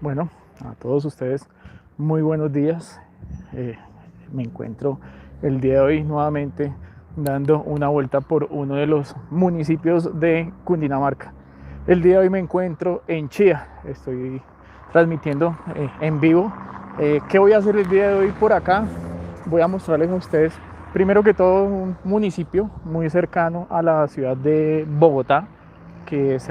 Bueno, a todos ustedes, muy buenos días. Eh, Me encuentro el día de hoy nuevamente dando una vuelta por uno de los municipios de Cundinamarca. El día de hoy me encuentro en Chía, estoy transmitiendo en vivo. ¿Qué voy a hacer el día de hoy por acá? Voy a mostrarles a ustedes, primero que todo, un municipio muy cercano a la ciudad de Bogotá, que es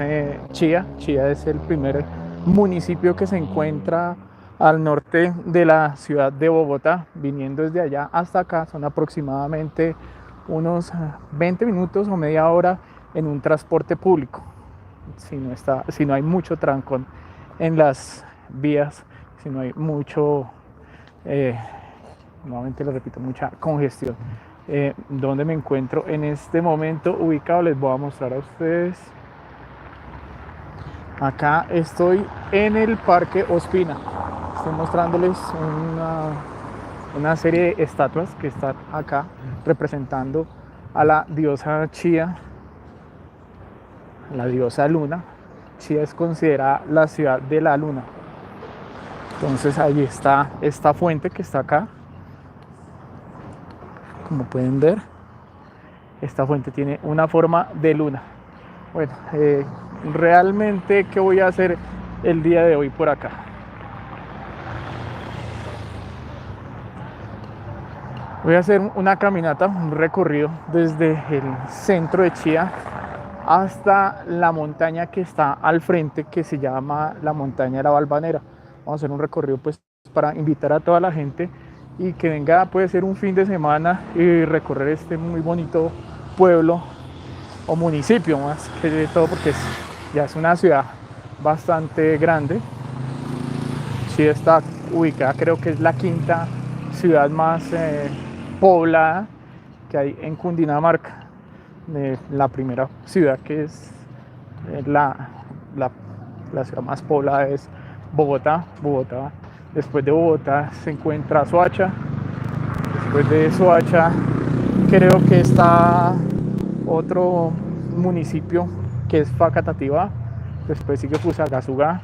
Chía. Chía es el primer municipio que se encuentra al norte de la ciudad de Bogotá. Viniendo desde allá hasta acá son aproximadamente unos 20 minutos o media hora en un transporte público, si no hay mucho trancón en las vías, si no hay mucho, eh, nuevamente les repito, mucha congestión. Donde me encuentro en este momento ubicado, les voy a mostrar a ustedes. Acá estoy en el Parque Ospina. Estoy mostrándoles una serie de estatuas que están acá representando a la diosa Chía, la diosa Luna. Chía es considerada la ciudad de la luna. Entonces ahí está esta fuente que está acá. Como pueden ver, esta fuente tiene una forma de luna. Bueno, realmente, ¿qué voy a hacer el día de hoy por acá? Voy a hacer una caminata, un recorrido desde el centro de Chía hasta la montaña que está al frente, que se llama la montaña de la Balvanera. Vamos a hacer un recorrido pues para invitar a toda la gente y que venga, puede ser un fin de semana, y recorrer este muy bonito pueblo o municipio, más que de todo, porque ya es una ciudad bastante grande. Sí, está ubicada, creo que es la quinta ciudad más poblada que hay en Cundinamarca. La primera ciudad, que es la, la, la ciudad más poblada, es Bogotá. Después de Bogotá se encuentra Soacha. Después de Soacha creo que está otro municipio que es Facatativá. Después sigue Fusagasugá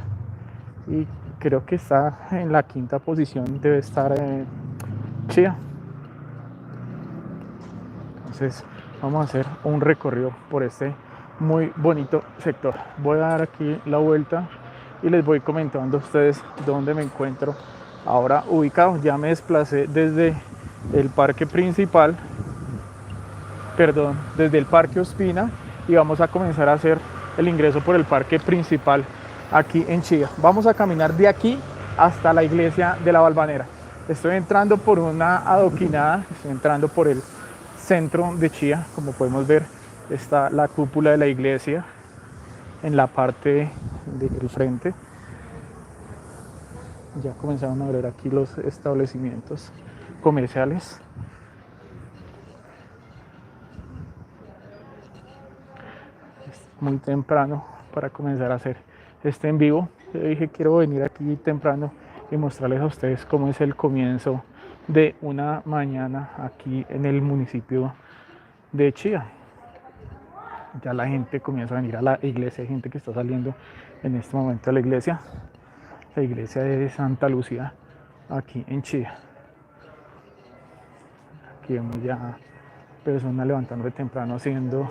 y creo que está en la quinta posición, debe estar Chía. Entonces vamos a hacer un recorrido por este muy bonito sector. Voy a dar aquí la vuelta y les voy comentando a ustedes dónde me encuentro ahora ubicado. Ya me desplacé desde el parque principal, perdón, desde el parque Ospina, y vamos a comenzar a hacer el ingreso por el parque principal aquí en Chía. Vamos a caminar de aquí hasta la iglesia de la Balvanera. Estoy entrando por una adoquinada, estoy entrando por el centro de Chía. Como podemos ver, está la cúpula de la iglesia en la parte del frente. Ya comenzaron a ver aquí los establecimientos comerciales. Es muy temprano para comenzar a hacer este en vivo. Yo dije, quiero venir aquí temprano y mostrarles a ustedes cómo es el comienzo de una mañana aquí en el municipio de Chía. Ya la gente comienza a venir a la iglesia, hay gente que está saliendo en este momento a la iglesia de Santa Lucía, aquí en Chía. Aquí vemos ya personas levantando de temprano haciendo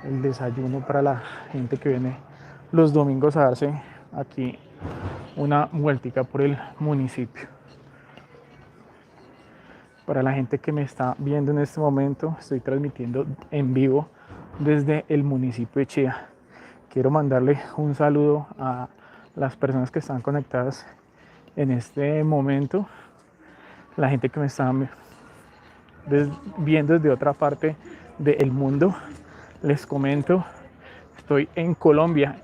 el desayuno para la gente que viene los domingos a darse aquí una vueltica por el municipio. Para la gente que me está viendo en este momento, estoy transmitiendo en vivo desde el municipio de Chía. Quiero mandarle un saludo a las personas que están conectadas en este momento, la gente que me está viendo desde otra parte del mundo. Les comento, estoy en Colombia.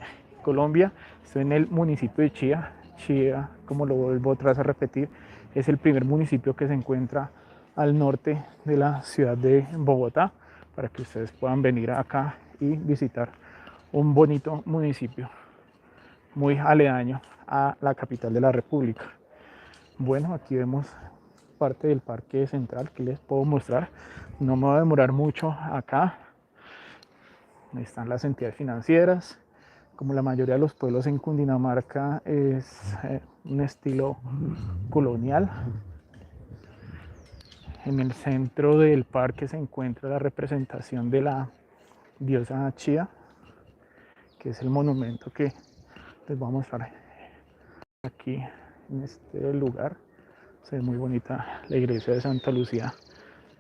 Estoy en el municipio de Chía. Chía, como lo vuelvo otra vez a repetir, es el primer municipio que se encuentra al norte de la ciudad de Bogotá, para que ustedes puedan venir acá y visitar un bonito municipio muy aledaño a la capital de la República. Bueno, aquí vemos parte del parque central que les puedo mostrar. No me va a demorar mucho acá. Ahí están las entidades financieras. como la mayoría de los pueblos en Cundinamarca, es un estilo colonial. En el centro del parque se encuentra la representación de la diosa Chía, que es el monumento que les voy a mostrar aquí en este lugar. Se ve muy bonita la iglesia de Santa Lucía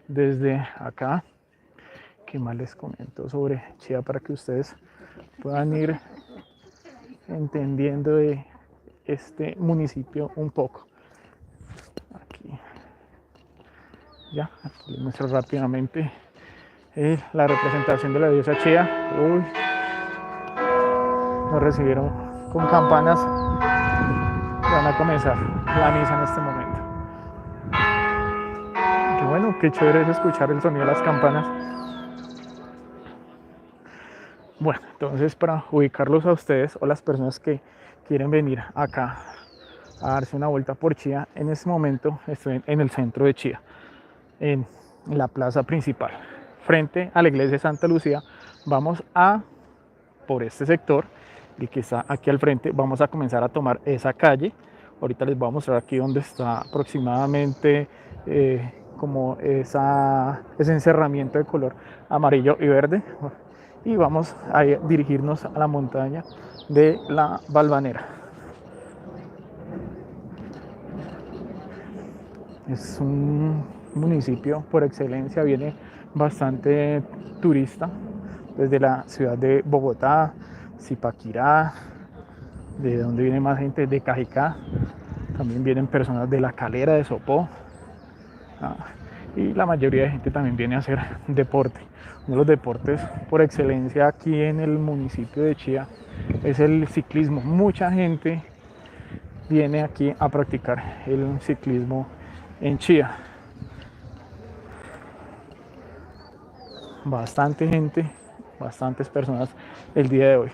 desde acá. ¿Qué más les comento sobre Chía para que ustedes puedan ir entendiendo de este municipio un poco? Aquí ya, aquí les muestro rápidamente la representación de la diosa Chía. Uy, nos recibieron con campanas. Van a comenzar la misa en este momento. Qué bueno, qué chévere es escuchar el sonido de las campanas. Bueno, entonces para ubicarlos a ustedes o las personas que quieren venir acá a darse una vuelta por Chía, en este momento estoy en el centro de Chía, en la plaza principal, frente a la iglesia de Santa Lucía. Vamos a por este sector, el que está aquí al frente. Vamos a comenzar a tomar esa calle. Ahorita les voy a mostrar aquí donde está aproximadamente como ese encerramiento de color amarillo y verde, y vamos a dirigirnos a la montaña de la Valvanera. Es un municipio por excelencia, viene bastante turista desde la ciudad de Bogotá, Zipaquirá, de donde viene más gente, de Cajicá. También vienen personas de La Calera, de Sopó, y la mayoría de gente también viene a hacer deporte. Uno de los deportes por excelencia aquí en el municipio de Chía es el ciclismo. Mucha gente viene aquí a practicar el ciclismo en Chía. Bastante gente, bastantes personas el día de hoy.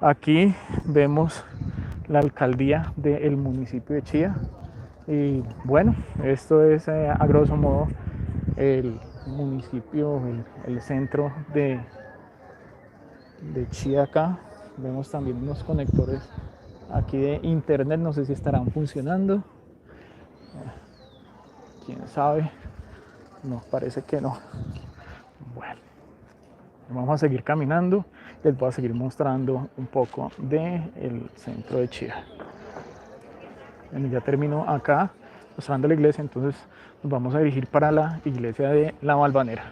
Aquí vemos la alcaldía del municipio de Chía. Y bueno, esto es a grosso modo el municipio, el centro de Chía acá. Vemos también unos conectores aquí de internet, no sé si estarán funcionando. Quién sabe, no, parece que no. Bueno, vamos a seguir caminando. Les voy a seguir mostrando un poco del centro de Chía. Bueno, ya termino acá mostrando la iglesia, entonces nos vamos a dirigir para la iglesia de la Valvanera.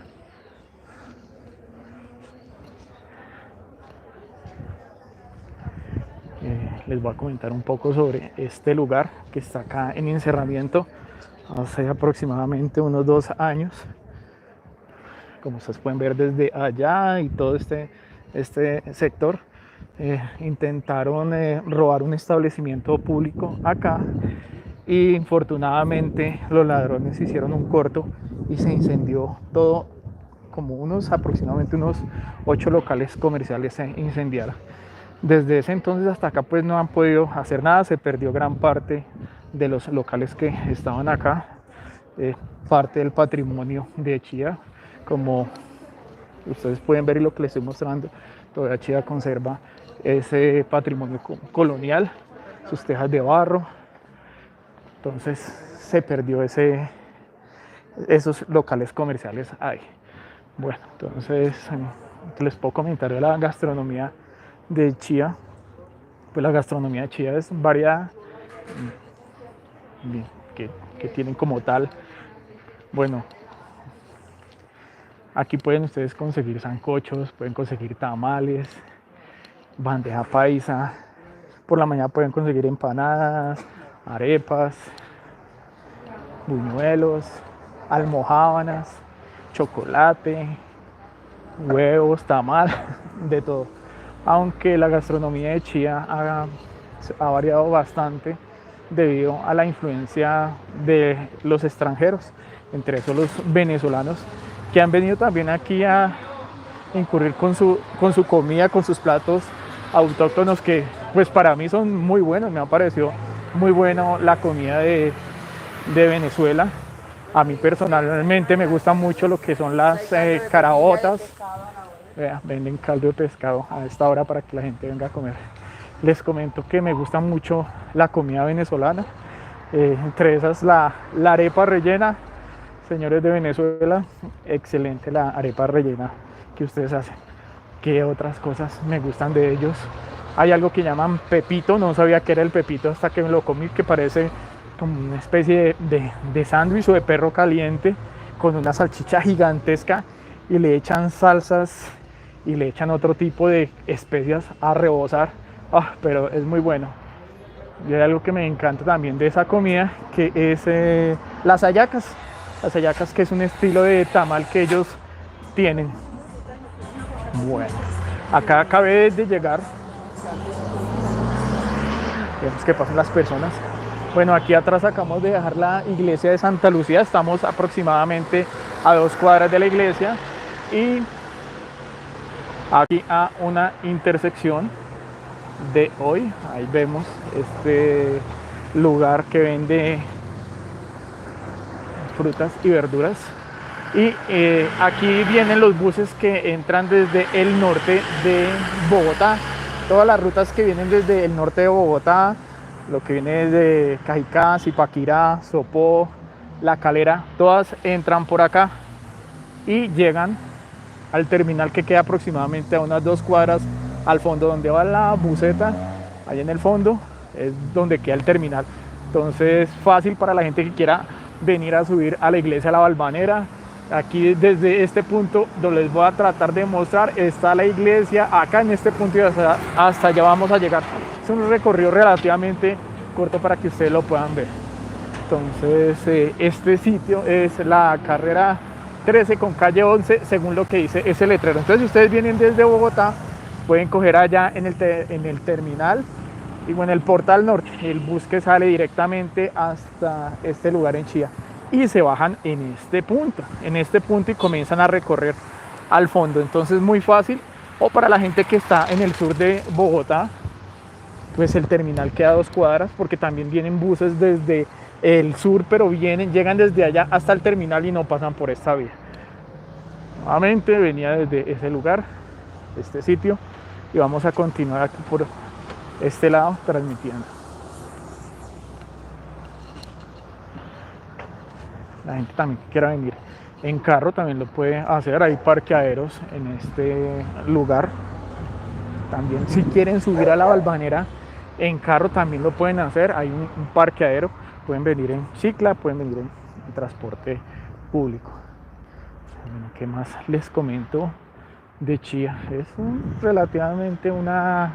Les voy a comentar un poco sobre este lugar que está acá en encerramiento hace aproximadamente unos 2 años. Como ustedes pueden ver desde allá y todo este sector, intentaron robar un establecimiento público acá, y infortunadamente los ladrones hicieron un corto y se incendió todo, como aproximadamente unos 8 locales comerciales se incendiaron. Desde ese entonces hasta acá pues no han podido hacer nada, se perdió gran parte de los locales que estaban acá, parte del patrimonio de Chía. Como ustedes pueden ver y lo que les estoy mostrando, todavía Chía conserva ese patrimonio colonial, sus tejas de barro. Entonces se perdió esos locales comerciales ahí. Bueno, entonces les puedo comentar de la gastronomía de Chía. Pues la gastronomía de Chía es variada, que tienen como tal, bueno, aquí pueden ustedes conseguir sancochos, pueden conseguir tamales, bandeja paisa. Por la mañana pueden conseguir empanadas, arepas, buñuelos, almojábanas, chocolate, huevos, tamal, de todo. Aunque la gastronomía de Chía ha variado bastante debido a la influencia de los extranjeros, entre esos los venezolanos, que han venido también aquí a incurrir con su comida, con sus platos autóctonos, que pues para mí son muy buenos. Me ha parecido muy bueno la comida de Venezuela. A mí personalmente me gusta mucho lo que son las caraotas, Vea, venden caldo de pescado a esta hora para que la gente venga a comer. Les comento que me gusta mucho la comida venezolana, entre esas la arepa rellena. Señores de Venezuela, excelente la arepa rellena que ustedes hacen. ¿Qué otras cosas me gustan de ellos? Hay algo que llaman pepito, no sabía que era el pepito hasta que me lo comí, que parece como una especie de sándwich o de perro caliente con una salchicha gigantesca, y le echan salsas y le echan otro tipo de especias a rebosar. Pero es muy bueno. Y hay algo que me encanta también de esa comida, que es las hallacas. Las hallacas, que es un estilo de tamal que ellos tienen. Bueno, acá acabé de llegar. Vemos que pasan las personas. Bueno, aquí atrás acabamos de dejar la iglesia de Santa Lucía. Estamos aproximadamente a 2 cuadras de la iglesia. Y aquí a una intersección de hoy, ahí vemos este lugar que vende frutas y verduras. Y aquí vienen los buses que entran desde el norte de Bogotá. Todas las rutas que vienen desde el norte de Bogotá, lo que viene de Cajicá, Zipaquirá, Sopó, La Calera, todas entran por acá y llegan al terminal, que queda aproximadamente a unas 2 cuadras al fondo, donde va la buseta. Ahí en el fondo es donde queda el terminal. Entonces, fácil para la gente que quiera venir a subir a la iglesia de la Balvanera. Aquí desde este punto donde les voy a tratar de mostrar, está la iglesia acá en este punto, y hasta allá vamos a llegar. Es un recorrido relativamente corto para que ustedes lo puedan ver. Entonces, este sitio es la carrera 13 con calle 11, según lo que dice ese letrero. Entonces, si ustedes vienen desde Bogotá, pueden coger allá en el terminal, y en el Portal Norte, el bus que sale directamente hasta este lugar en Chía, y se bajan en este punto y comienzan a recorrer al fondo. Entonces, muy fácil. O para la gente que está en el sur de Bogotá, pues el terminal queda a 2 cuadras, porque también vienen buses desde el sur, pero llegan desde allá hasta el terminal y no pasan por esta vía. Nuevamente venía desde ese lugar, este sitio, y vamos a continuar aquí por este lado transmitiendo. La gente también que quiera venir en carro también lo puede hacer. Hay parqueaderos en este lugar. También, si quieren subir a la Balvanera en carro, también lo pueden hacer. Hay un parqueadero. Pueden venir en cicla, pueden venir en transporte público. Bueno, ¿qué más les comento de Chía? Es relativamente una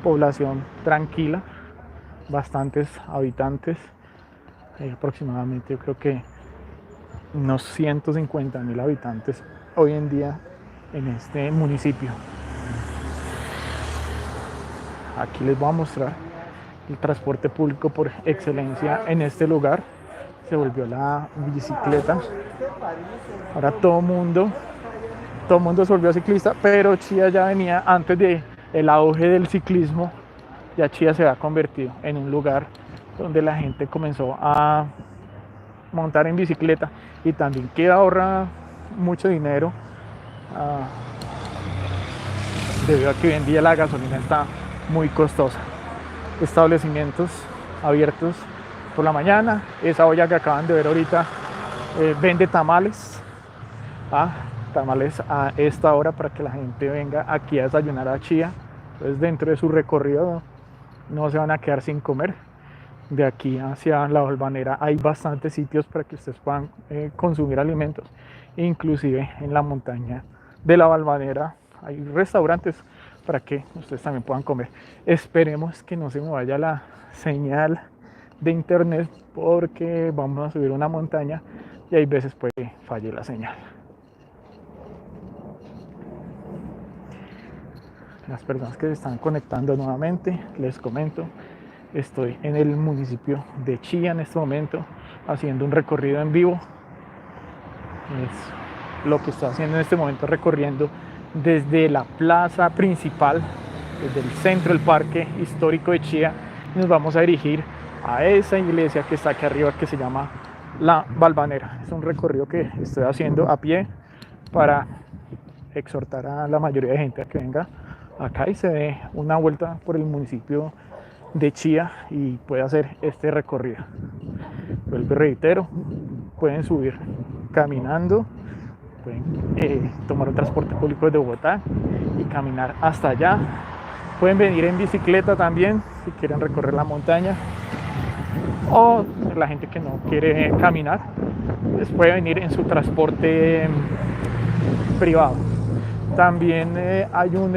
población tranquila, bastantes habitantes. Hay aproximadamente, yo creo que unos 150.000 habitantes hoy en día en este municipio. Aquí les voy a mostrar el transporte público por excelencia en este lugar. Se volvió la bicicleta. Ahora todo mundo se volvió ciclista, pero Chía ya venía antes del auge del ciclismo. Ya Chía se ha convertido en un lugar donde la gente comenzó a montar en bicicleta, y también que ahorra mucho dinero, debido a que hoy en día la gasolina está muy costosa. Establecimientos abiertos por la mañana. Esa olla que acaban de ver ahorita vende tamales, tamales a esta hora, para que la gente venga aquí a desayunar a Chía. Entonces, dentro de su recorrido no se van a quedar sin comer. De aquí hacia la Balvanera hay bastantes sitios para que ustedes puedan consumir alimentos. Inclusive en la montaña de la Balvanera hay restaurantes para que ustedes también puedan comer. Esperemos que no se me vaya la señal de internet, porque vamos a subir una montaña y hay veces puede fallar la señal. Las personas que se están conectando nuevamente, les comento, estoy en el municipio de Chía en este momento, haciendo un recorrido en vivo. Es lo que estoy haciendo en este momento, recorriendo desde la plaza principal, desde el centro del parque histórico de Chía. Nos vamos a dirigir a esa iglesia que está aquí arriba, que se llama la Balvanera. Es un recorrido que estoy haciendo a pie para exhortar a la mayoría de gente a que venga acá y se dé una vuelta por el municipio de Chía y pueda hacer este recorrido. Vuelvo y reitero, pueden subir caminando, pueden tomar un transporte público de Bogotá y caminar hasta allá. Pueden venir en bicicleta también si quieren recorrer la montaña, o la gente que no quiere caminar pues puede venir en su transporte privado. También hay un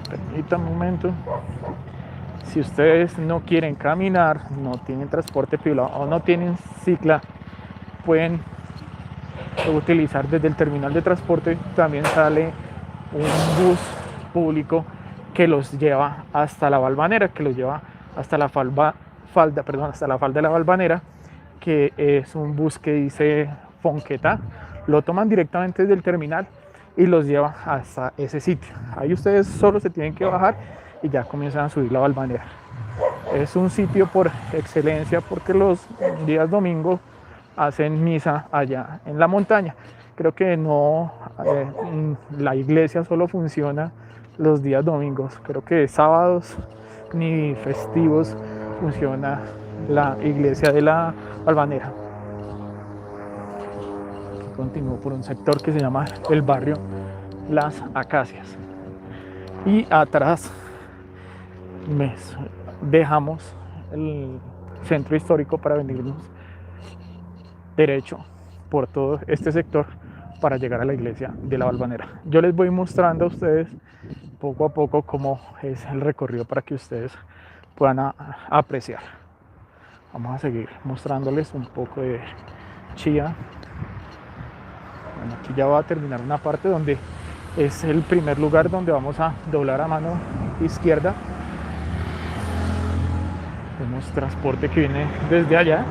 permítanme un momento. Si ustedes no quieren caminar, no tienen transporte privado o no tienen cicla, pueden utilizar desde el terminal de transporte. También sale un bus público que los lleva hasta la Balvanera, que los lleva hasta la hasta la falda de la Balvanera, que es un bus que dice Fonquetá. Lo toman directamente desde el terminal y los lleva hasta ese sitio. Ahí ustedes solo se tienen que bajar y ya comienzan a subir la Balvanera. Es un sitio por excelencia porque los días domingos hacen misa allá en la montaña. Creo que no, la iglesia solo funciona los días domingos. Creo que sábados ni festivos funciona la iglesia de la Balvanera. Continúo por un sector que se llama el barrio Las Acacias y atrás dejamos el centro histórico para venirnos derecho por todo este sector para llegar a la iglesia de la Balvanera. Yo les voy mostrando a ustedes poco a poco cómo es el recorrido para que ustedes puedan apreciar. Vamos a seguir mostrándoles un poco de Chía. Bueno, aquí ya va a terminar una parte donde es el primer lugar donde vamos a doblar a mano izquierda. Tenemos transporte que viene desde allá.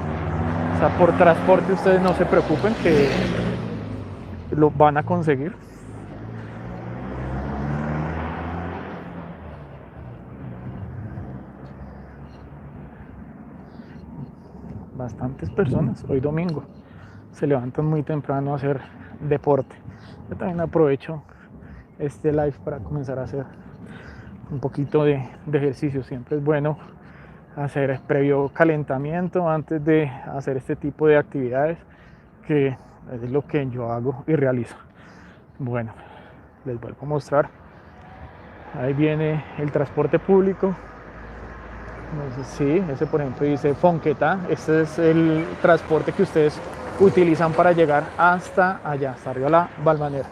O sea, por transporte ustedes no se preocupen, que lo van a conseguir. Bastantes personas hoy domingo se levantan muy temprano a hacer deporte. Yo también aprovecho este live para comenzar a hacer un poquito de ejercicio. Siempre es bueno hacer previo calentamiento antes de hacer este tipo de actividades, que es lo que yo hago y realizo. Bueno, les vuelvo a mostrar. Ahí viene el transporte público. Sí, ese por ejemplo dice Fonquetá. Este es el transporte que ustedes utilizan para llegar hasta allá, hasta arriba a la Balvanera.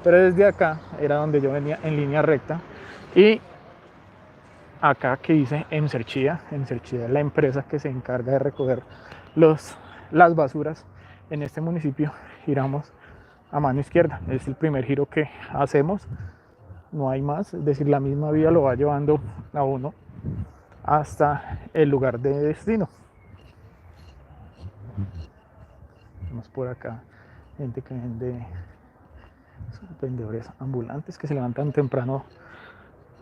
Pero desde acá era donde yo venía en línea recta. Y acá que dice Emserchía. Emserchía es la empresa que se encarga de recoger las basuras en este municipio. Giramos a mano izquierda. Es el primer giro que hacemos. No hay más, es decir, la misma vía lo va llevando a uno hasta el lugar de destino. Tenemos por acá gente que vende, vendedores ambulantes que se levantan temprano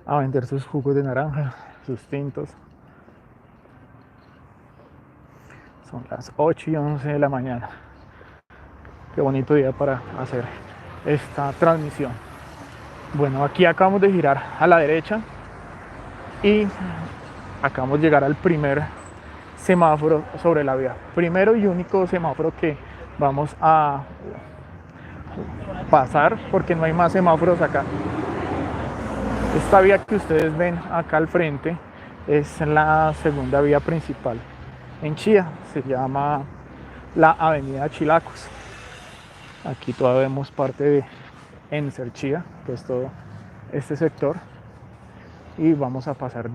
a vender sus jugos de naranja, sus tintos. Son las 8:11 de la mañana. Qué bonito día para hacer esta transmisión. Bueno, aquí acabamos de girar a la derecha y acabamos de llegar al primer semáforo sobre la vía. Primero y único semáforo que vamos a pasar porque no hay más semáforos acá. Esta vía que ustedes ven acá al frente es la segunda vía principal en Chía. Se llama la avenida Chilacos. Aquí todavía vemos parte de Emserchía, que es todo este sector. Y vamos a pasar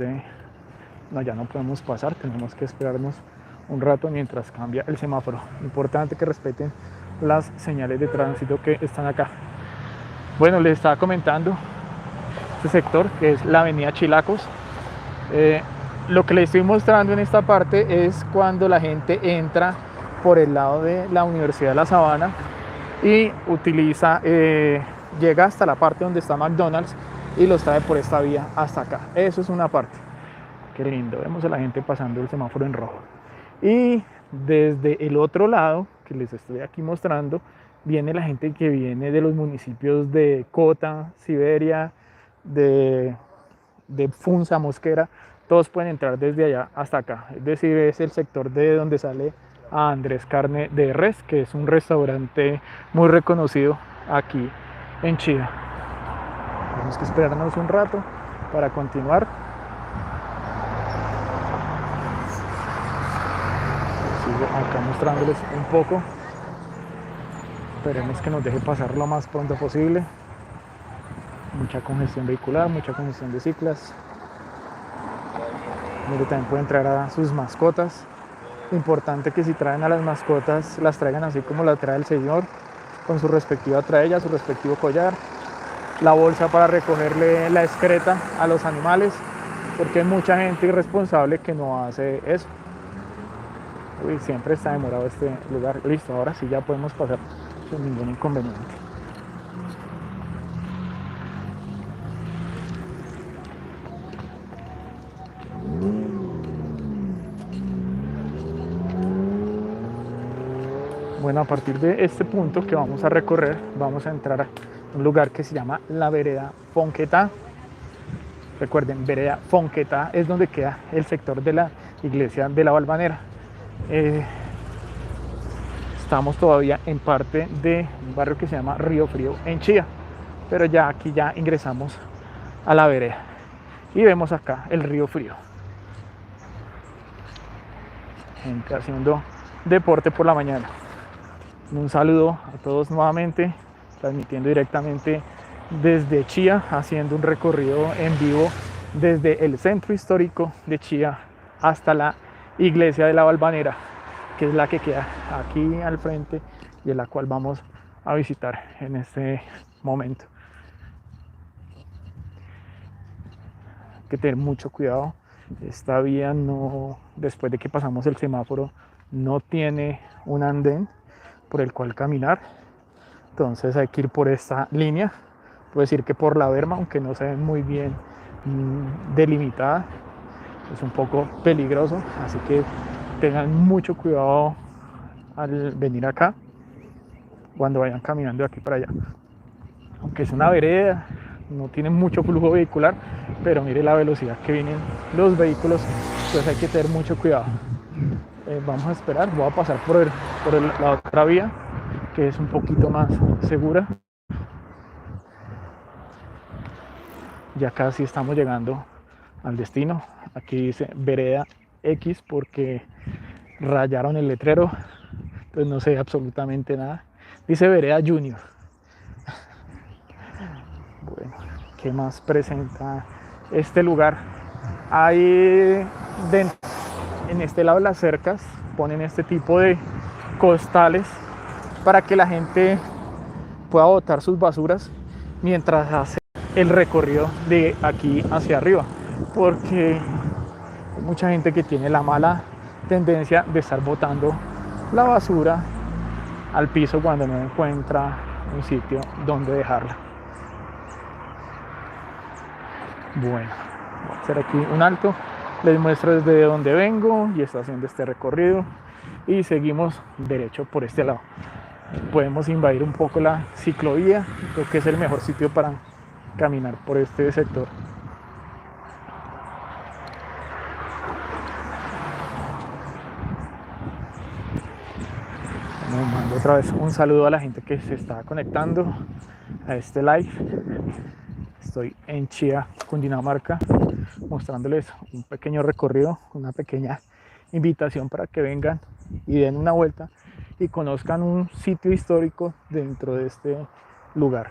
no, ya no podemos pasar, tenemos que esperarnos un rato mientras cambia el semáforo. Importante que respeten las señales de tránsito que están acá. Bueno, les estaba comentando este sector que es la avenida Chilacos. Lo que les estoy mostrando en esta parte es cuando la gente entra por el lado de la Universidad de La Sabana y utiliza, llega hasta la parte donde está McDonald's y los trae por esta vía hasta acá. Eso es una parte. Qué lindo, vemos a la gente pasando el semáforo en rojo. Y desde el otro lado, que les estoy aquí mostrando, viene la gente que viene de los municipios de Cota, Siberia, de, de Funza, Mosquera, todos pueden entrar desde allá hasta acá. Es decir, es el sector de donde sale a Andrés Carne de Res, que es un restaurante muy reconocido aquí en Chía. Tenemos que esperarnos un rato para continuar. Sigo acá mostrándoles un poco. Esperemos que nos deje pasar lo más pronto posible. Mucha congestión vehicular, mucha congestión de ciclas. Mire, también pueden traer a sus mascotas. Importante que si traen a las mascotas, las traigan así como la trae el señor, con su respectiva traella, su respectivo collar, la bolsa para recogerle la excreta a los animales, porque hay mucha gente irresponsable que no hace eso. Uy, siempre está demorado este lugar. Listo, ahora sí ya podemos pasar sin ningún inconveniente. Bueno, a partir de este punto que vamos a recorrer, vamos a entrar a un lugar que se llama la vereda Fonquetá. Recuerden, vereda Fonquetá es donde queda el sector de la iglesia de la Valvanera. Estamos todavía en parte de un barrio que se llama Río Frío en Chía, pero ya aquí ya ingresamos a la vereda y vemos acá el Río Frío. Gente haciendo deporte por la mañana. Un saludo a todos nuevamente, transmitiendo directamente desde Chía, haciendo un recorrido en vivo desde el centro histórico de Chía hasta la iglesia de la Valvanera, que es la que queda aquí al frente y en la cual vamos a visitar en este momento. Hay que tener mucho cuidado. Esta vía no, después de que pasamos el semáforo, no tiene un andén por el cual caminar, entonces hay que ir por esta línea. Puedo decir que por la berma, aunque no se ve muy bien delimitada, es un poco peligroso, así que tengan mucho cuidado al venir acá cuando vayan caminando de aquí para allá. Aunque es una vereda, no tiene mucho flujo vehicular, pero mire la velocidad que vienen los vehículos, entonces hay que tener mucho cuidado. Vamos a esperar, voy a pasar por la otra vía, que es un poquito más segura. Ya casi estamos llegando al destino. Aquí dice vereda X porque rayaron el letrero, pues no se ve absolutamente nada. Dice vereda Junior. Bueno, ¿qué más presenta este lugar? Hay dentro, en este lado de las cercas, ponen este tipo de costales para que la gente pueda botar sus basuras mientras hace el recorrido de aquí hacia arriba, porque hay mucha gente que tiene la mala tendencia de estar botando la basura al piso cuando no encuentra un sitio donde dejarla. Bueno, voy a hacer aquí un alto, les muestro desde donde vengo y estoy haciendo este recorrido y seguimos derecho por este lado. Podemos invadir un poco la ciclovía, creo que es el mejor sitio para caminar por este sector. Bueno, mando otra vez un saludo a la gente que se está conectando a este live. Estoy en Chía, Cundinamarca, mostrándoles un pequeño recorrido, una pequeña invitación para que vengan y den una vuelta y conozcan un sitio histórico dentro de este lugar.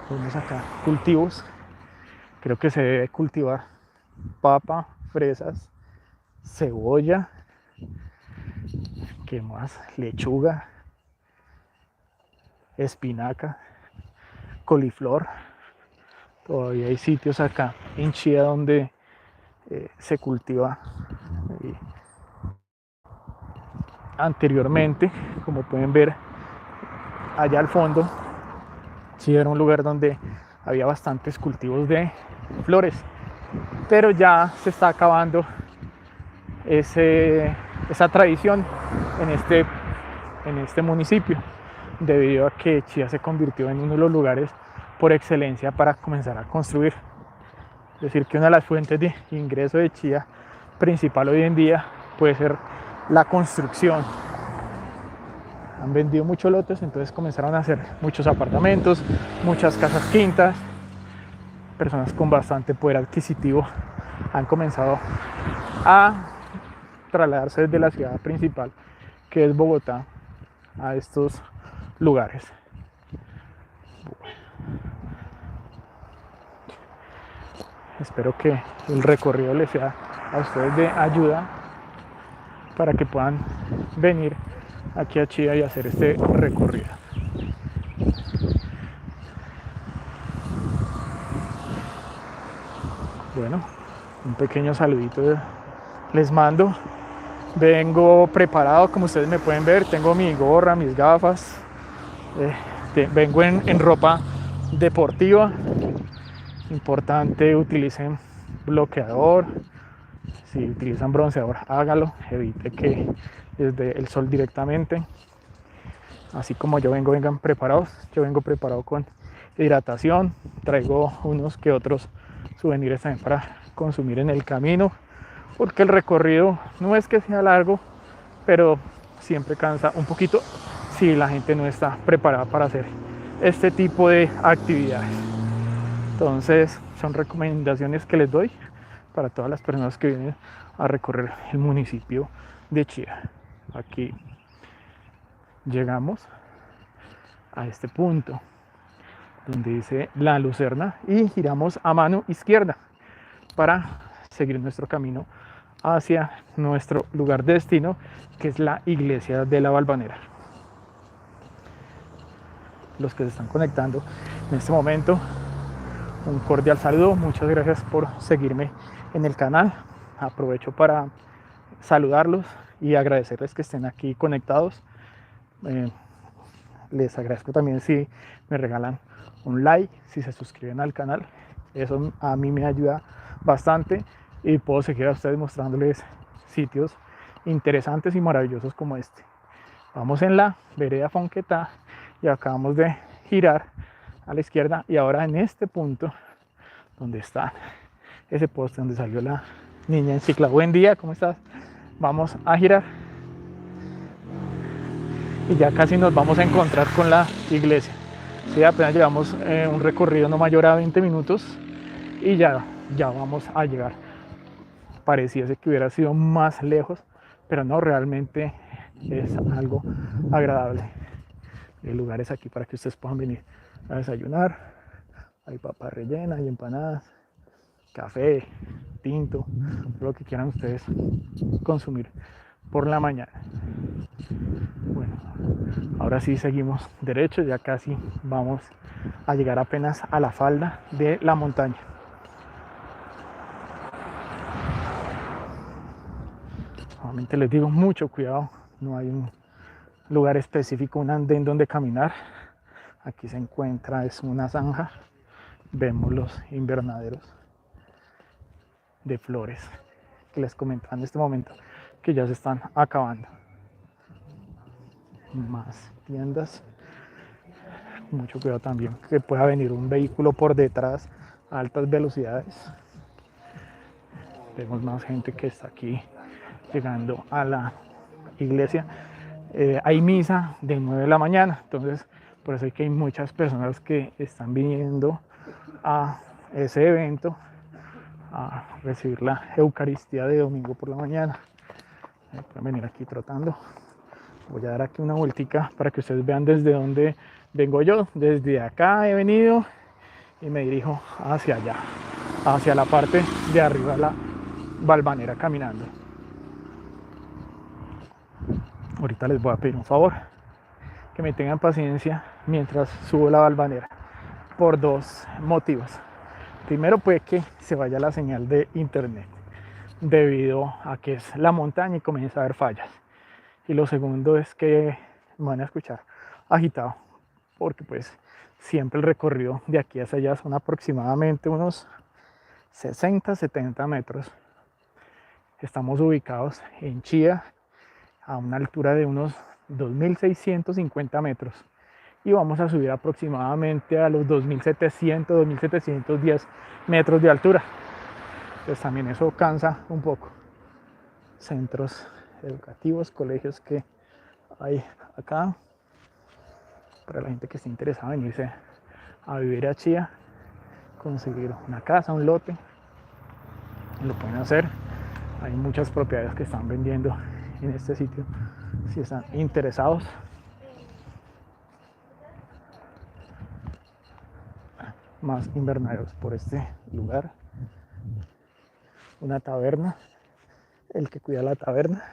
Vemos acá cultivos, creo que se debe cultivar papa, fresas, cebolla, ¿qué más? Lechuga, espinaca, coliflor. Todavía hay sitios acá en Chía donde se cultiva. Anteriormente, como pueden ver allá al fondo, sí era un lugar donde había bastantes cultivos de flores, pero ya se está acabando esa tradición en este municipio. debido a que Chía se convirtió en uno de los lugares por excelencia para comenzar a construir. Es decir, que una de las fuentes de ingreso de Chía principal hoy en día puede ser la construcción. Han vendido muchos lotes, entonces comenzaron a hacer muchos apartamentos, muchas casas quintas. Personas con bastante poder adquisitivo han comenzado a trasladarse desde la ciudad principal, que es Bogotá, a estos lugares. Espero que el recorrido les sea a ustedes de ayuda para que puedan venir aquí a Chía y hacer este recorrido. Bueno, un pequeño saludito les mando. Vengo preparado, como ustedes me pueden ver, tengo mi gorra, mis gafas, vengo en ropa deportiva. Importante, utilicen bloqueador. Si utilizan bronceador, hágalo, evite que les dé el sol directamente. Así como yo vengan preparados. Yo vengo preparado con hidratación, traigo unos que otros souvenirs también para consumir en el camino, porque el recorrido no es que sea largo, pero siempre cansa un poquito si la gente no está preparada para hacer este tipo de actividades. Entonces son recomendaciones que les doy para todas las personas que vienen a recorrer el municipio de Chía. Aquí llegamos a este punto donde dice La Lucerna y giramos a mano izquierda para seguir nuestro camino hacia nuestro lugar de destino, que es la iglesia de la Valvanera. Los que se están conectando en este momento, un cordial saludo, muchas gracias por seguirme en el canal. Aprovecho para saludarlos y agradecerles que estén aquí conectados. Les agradezco también si me regalan un like, si se suscriben al canal. Eso a mí me ayuda bastante y puedo seguir a ustedes mostrándoles sitios interesantes y maravillosos como este. Vamos en la vereda Fonquetá y acabamos de girar a la izquierda y ahora en este punto donde está ese poste donde salió la niña en cicla. Buen día, ¿cómo estás? Vamos a girar y ya casi nos vamos a encontrar con la iglesia. Sí, apenas llevamos un recorrido no mayor a 20 minutos y ya vamos a llegar. Pareciese que hubiera sido más lejos, pero no, realmente es algo agradable. Hay lugares aquí para que ustedes puedan venir a desayunar. Hay papa rellena, hay empanadas, café, tinto, lo que quieran ustedes consumir por la mañana. Bueno, ahora sí seguimos derecho, ya casi vamos a llegar apenas a la falda de la montaña. Nuevamente les digo, mucho cuidado, no hay un lugar específico, un andén donde caminar. Aquí se encuentra, es una zanja, vemos los invernaderos de flores que les comentaba en este momento que ya se están acabando. Más tiendas, mucho cuidado también que pueda venir un vehículo por detrás a altas velocidades. Vemos más gente que está aquí llegando a la iglesia. Hay misa de 9 de la mañana, entonces por eso es que hay muchas personas que están viniendo a ese evento a recibir la Eucaristía de domingo por la mañana. Pueden venir aquí trotando. Voy a dar aquí una vueltica para que ustedes vean desde dónde vengo yo. Desde acá he venido y me dirijo hacia allá, hacia la parte de arriba de la Valvanera caminando. Ahorita les voy a pedir un favor, que me tengan paciencia mientras subo la Valvanera, por dos motivos. Primero, puede que se vaya la señal de internet debido a que es la montaña y comienza a haber fallas. Y lo segundo es que me van a escuchar agitado, porque pues siempre el recorrido de aquí hacia allá son aproximadamente unos 60-70 metros. Estamos ubicados en Chía, a una altura de unos 2.650 metros. y vamos a subir aproximadamente a los 2700, 2710 metros de altura. Pues también eso cansa un poco. Centros educativos, colegios que hay acá para la gente que esté interesada en venirse a vivir a Chía, conseguir una casa, un lote, lo pueden hacer. Hay muchas propiedades que están vendiendo en este sitio si están interesados. Más invernaderos por este lugar. Una taberna. El que cuida la taberna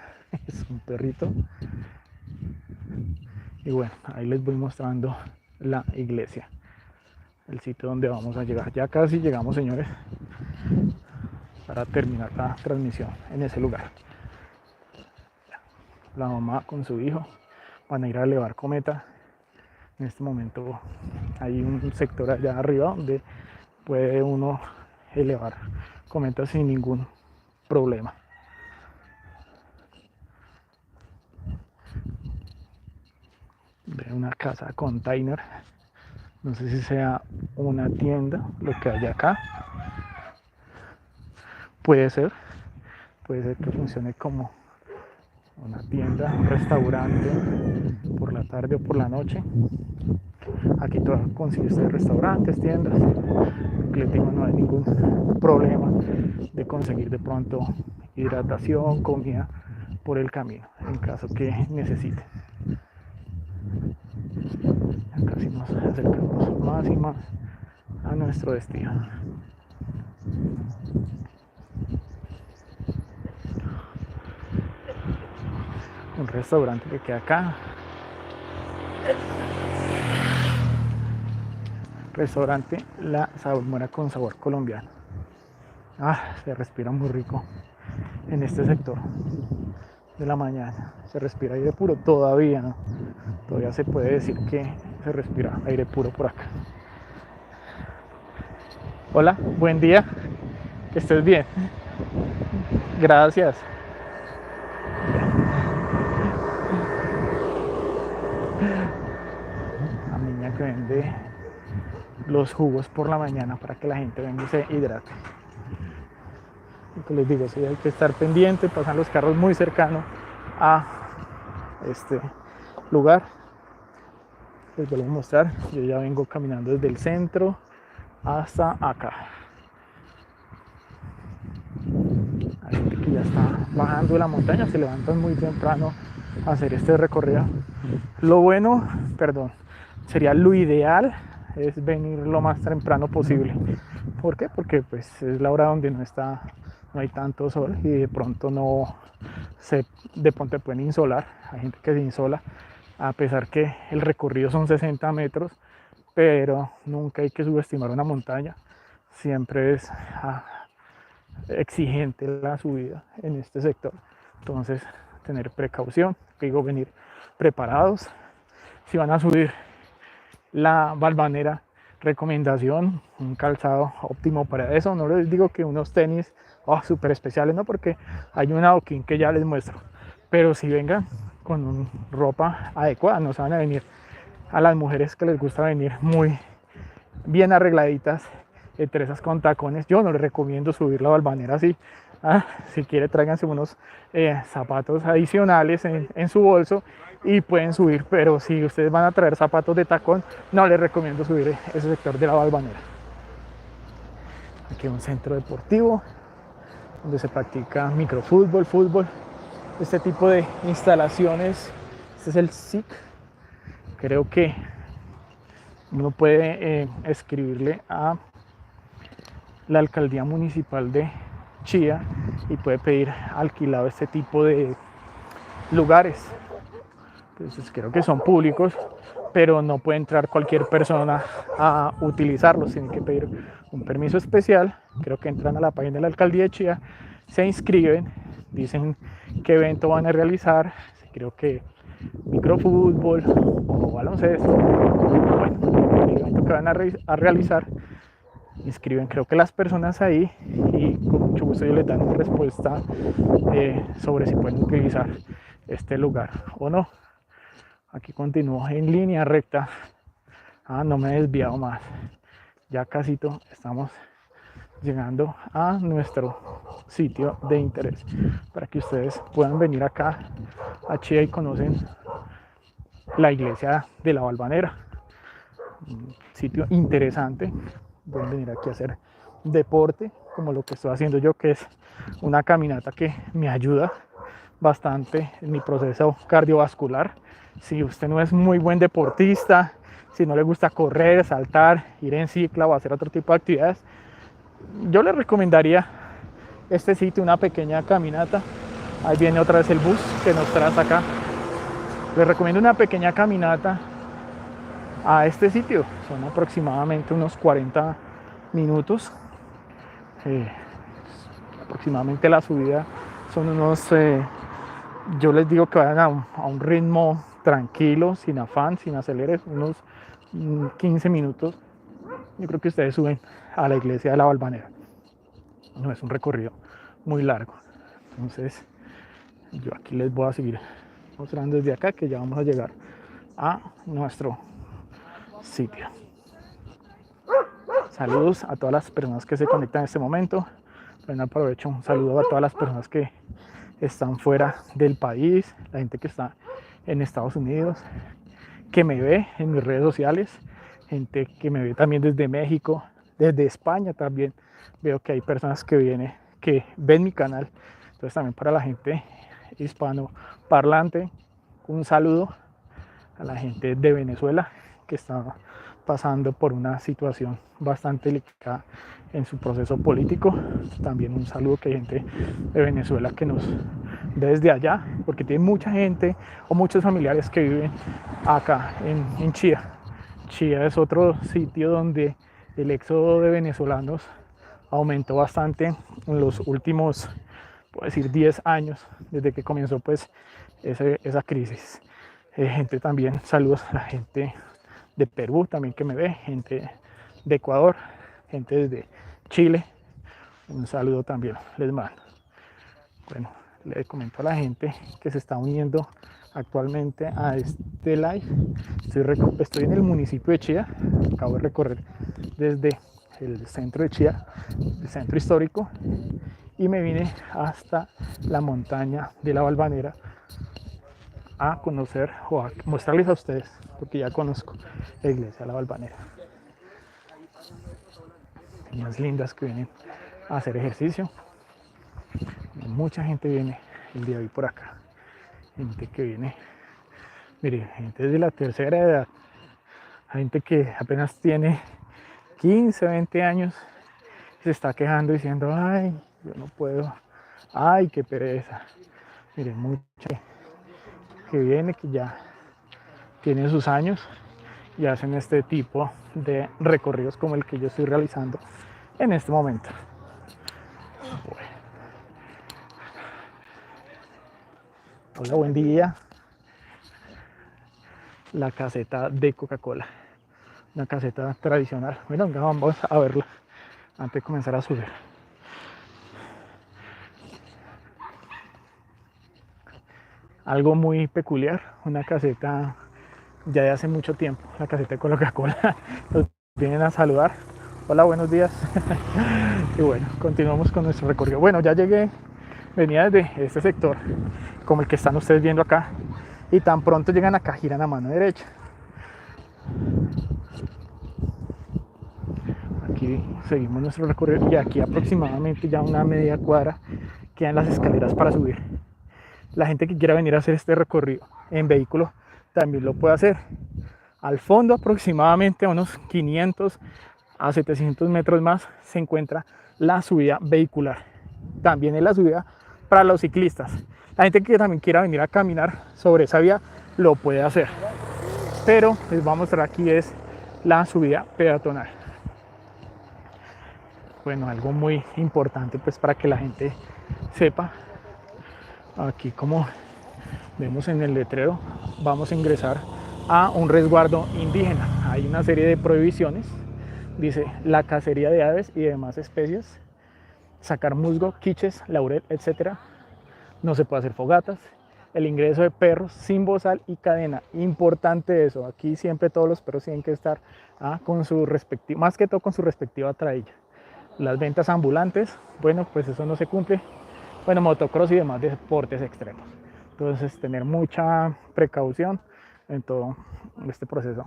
es un perrito. Y bueno, ahí les voy mostrando la iglesia, el sitio donde vamos a llegar. Ya casi llegamos, señores, para terminar la transmisión en ese lugar. La mamá con su hijo van a ir a elevar cometa. En este momento hay un sector allá arriba donde puede uno elevar cometa sin ningún problema. De una casa container, no sé si sea una tienda lo que hay acá, puede ser que funcione como una tienda, un restaurante por la tarde o por la noche. Aquí todo consiste en restaurantes, tiendas. Les digo, no hay ningún problema de conseguir de pronto hidratación, comida por el camino en caso que necesiten. Casi nos acercamos más y más a nuestro destino. Un restaurante que queda acá. Restaurante La Salmuera con sabor colombiano. Se respira muy rico en este sector de la mañana. Se respira aire puro todavía, ¿no? Todavía se puede decir que se respira aire puro por acá. Hola, buen día. Que estés bien. Gracias. La niña que vende los jugos por la mañana para que la gente venga y se hidrate. Lo que les digo, sí, hay que estar pendiente, pasan los carros muy cercanos a este lugar. Les vuelvo a mostrar, yo ya vengo caminando desde el centro hasta acá. Hay gente que ya está bajando de la montaña, se levantan muy temprano a hacer este recorrido. Sería lo ideal es venir lo más temprano posible. ¿Por qué? Porque pues es la hora donde no hay tanto sol y de pronto pueden insolar. Hay gente que se insola, a pesar que el recorrido son 60 metros, pero nunca hay que subestimar una montaña. Siempre es exigente la subida en este sector. Entonces, tener precaución, venir preparados. Si van a subir la Valvanera, recomendación, un calzado óptimo para eso. No les digo que unos tenis súper especiales, no, porque hay un adoquín que ya les muestro, pero si vengan con ropa adecuada, no se van a venir a las mujeres que les gusta venir muy bien arregladitas, entre esas con tacones. Yo no les recomiendo subir la Valvanera así. Si quiere, tráiganse unos zapatos adicionales en su bolso y pueden subir, pero si ustedes van a traer zapatos de tacón, no les recomiendo subir ese sector de la Valvanera. Aquí hay un centro deportivo donde se practica microfútbol, fútbol, este tipo de instalaciones. Este es el SIC. Creo que uno puede escribirle a la alcaldía municipal de Chía y puede pedir alquilado este tipo de lugares. Entonces creo que son públicos, pero no puede entrar cualquier persona a utilizarlos. Tienen que pedir un permiso especial. Creo que entran a la página de la alcaldía de Chía, se inscriben, dicen qué evento van a realizar. Creo que microfútbol o baloncesto. Bueno, el evento que van a realizar, inscriben creo que las personas ahí y con mucho gusto ellos les dan una respuesta sobre si pueden utilizar este lugar o no. Aquí continúo en línea recta No me he desviado más. Ya casi estamos llegando a nuestro sitio de interés para que ustedes puedan venir acá a Chía y conocen la iglesia de la Valvanera. Un sitio interesante. Pueden venir aquí a hacer deporte como lo que estoy haciendo yo, que es una caminata que me ayuda bastante en mi proceso cardiovascular. Si usted no es muy buen deportista, si no le gusta correr, saltar, ir en cicla o hacer otro tipo de actividades, yo le recomendaría este sitio, una pequeña caminata. Ahí viene otra vez el bus que nos trae hasta acá. Les recomiendo una pequeña caminata a este sitio. Son aproximadamente unos 40 minutos. Aproximadamente la subida son unos, yo les digo que vayan a un ritmo tranquilo, sin afán, sin aceleres, unos 15 minutos. Yo creo que ustedes suben a la iglesia de la Valvanera. No es un recorrido muy largo. Entonces, yo aquí les voy a seguir mostrando desde acá que ya vamos a llegar a nuestro sitio. Saludos a todas las personas que se conectan en este momento. También aprovecho un saludo a todas las personas que están fuera del país, la gente que está en Estados Unidos, que me ve en mis redes sociales, gente que me ve también desde México, desde España también. Veo que hay personas que ven mi canal. Entonces también para la gente hispanoparlante, un saludo a la gente de Venezuela que está pasando por una situación bastante delicada en su proceso político. También un saludo que hay gente de Venezuela que nos ve desde allá, porque tiene mucha gente o muchos familiares que viven acá en Chía. Chía es otro sitio donde el éxodo de venezolanos aumentó bastante en los últimos, puedo decir, 10 años, desde que comenzó pues esa crisis. Gente también, saludos a la gente de Perú también que me ve, gente de Ecuador, gente desde Chile, un saludo también les mando. Bueno, le comento a la gente que se está uniendo actualmente a este live. Estoy en el municipio de Chía, acabo de recorrer desde el centro de Chía, el centro histórico, y me vine hasta la montaña de la Valvanera a conocer o a mostrarles a ustedes, porque ya conozco la iglesia de la Valvanera. Niñas lindas que vienen a hacer ejercicio. Mucha gente viene el día de hoy por acá. Gente que viene, mire, gente de la tercera edad, gente que apenas tiene 15, 20 años, se está quejando diciendo, ay, yo no puedo, ay, qué pereza. Miren, mucha que viene, que ya tienen sus años y hacen este tipo de recorridos como el que yo estoy realizando en este momento. Bueno. Hola, buen día. La caseta de Coca-Cola, una caseta tradicional. Bueno, vamos a verla antes de comenzar a subir. Algo muy peculiar, una caseta ya de hace mucho tiempo, la caseta de Coca-Cola. Nos vienen a saludar. Hola, buenos días. Y bueno, continuamos con nuestro recorrido. Bueno, ya llegué, venía desde este sector, como el que están ustedes viendo acá, y tan pronto llegan acá, giran a mano derecha. Aquí seguimos nuestro recorrido y aquí aproximadamente ya una media cuadra quedan las escaleras para subir. La gente que quiera venir a hacer este recorrido en vehículo también lo puede hacer. Al fondo, aproximadamente a unos 500 a 700 metros más, se encuentra la subida vehicular. También es la subida para los ciclistas. La gente que también quiera venir a caminar sobre esa vía lo puede hacer. Pero les voy a mostrar aquí es la subida peatonal. Bueno, algo muy importante pues para que la gente sepa. Aquí, como vemos en el letrero, vamos a ingresar a un resguardo indígena. Hay una serie de prohibiciones. Dice la cacería de aves y demás especies, sacar musgo, quiches, laurel, etc. No se puede hacer fogatas, el ingreso de perros sin bozal y cadena. Importante eso, aquí siempre todos los perros tienen que estar con su respectiva, más que todo con su respectiva trailla. Las ventas ambulantes, bueno, pues eso no se cumple. Bueno, motocross y demás deportes extremos. Entonces, tener mucha precaución en todo este proceso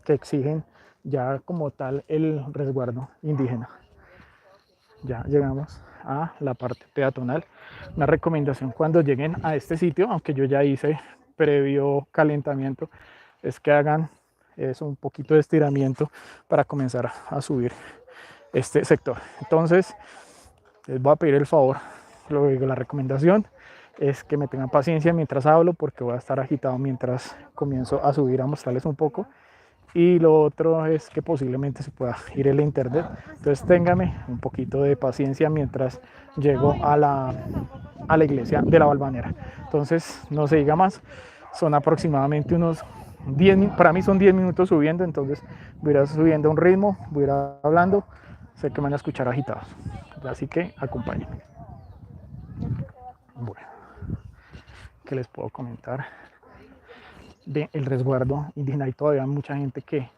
que exigen ya como tal el resguardo indígena. Ya llegamos a la parte peatonal. Una recomendación cuando lleguen a este sitio, aunque yo ya hice previo calentamiento, es que hagan eso, un poquito de estiramiento para comenzar a subir este sector. Entonces, les voy a pedir el favor, la recomendación es que me tengan paciencia mientras hablo, porque voy a estar agitado mientras comienzo a subir, a mostrarles un poco. Y lo otro es que posiblemente se pueda ir el internet, entonces téngame un poquito de paciencia mientras llego a la iglesia de la Valvanera. Entonces no se diga más, son aproximadamente unos 10, para mí son 10 minutos subiendo, entonces voy a ir subiendo a un ritmo, voy a ir hablando, sé que me van a escuchar agitados, así que acompáñenme. Bueno, ¿qué les puedo comentar del resguardo indígena? Hay todavía mucha gente que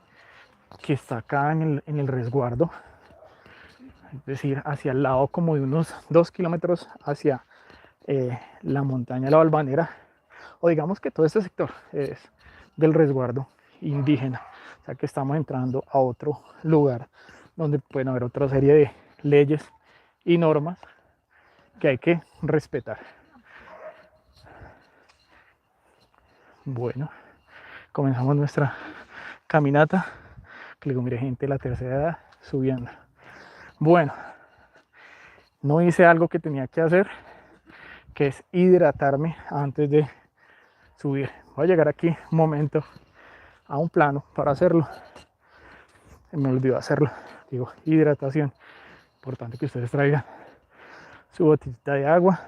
está acá en el resguardo, es decir, hacia el lado como de unos 2 kilómetros hacia la montaña de la Valvanera, o digamos que todo este sector es del resguardo indígena, o sea que estamos entrando a otro lugar donde pueden haber otra serie de leyes y normas que hay que respetar. Bueno, comenzamos nuestra caminata, que le digo, mire, gente de la tercera edad subiendo. Bueno, no hice algo que tenía que hacer, que es hidratarme antes de subir. Voy a llegar aquí un momento a un plano para hacerlo. Me olvidó hacerlo. Digo, hidratación. Importante que ustedes traigan su botellita de agua,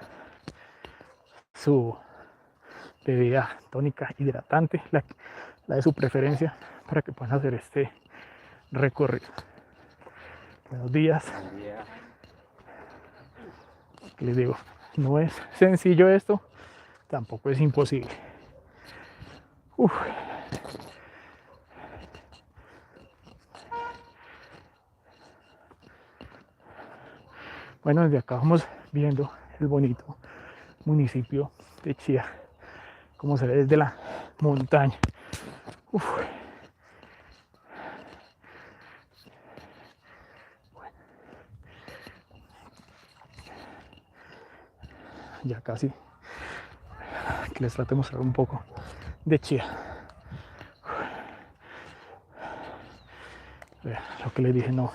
su bebida tónica hidratante, la de su preferencia, para que puedan hacer este recorrido. Buenos días. Les digo, no es sencillo esto, tampoco es imposible. Uf. Bueno, desde acá vamos viendo el bonito municipio de Chía, como se ve desde la montaña. Uf. Bueno. Ya casi, que les trato de mostrar un poco de Chía. Lo que les dije, no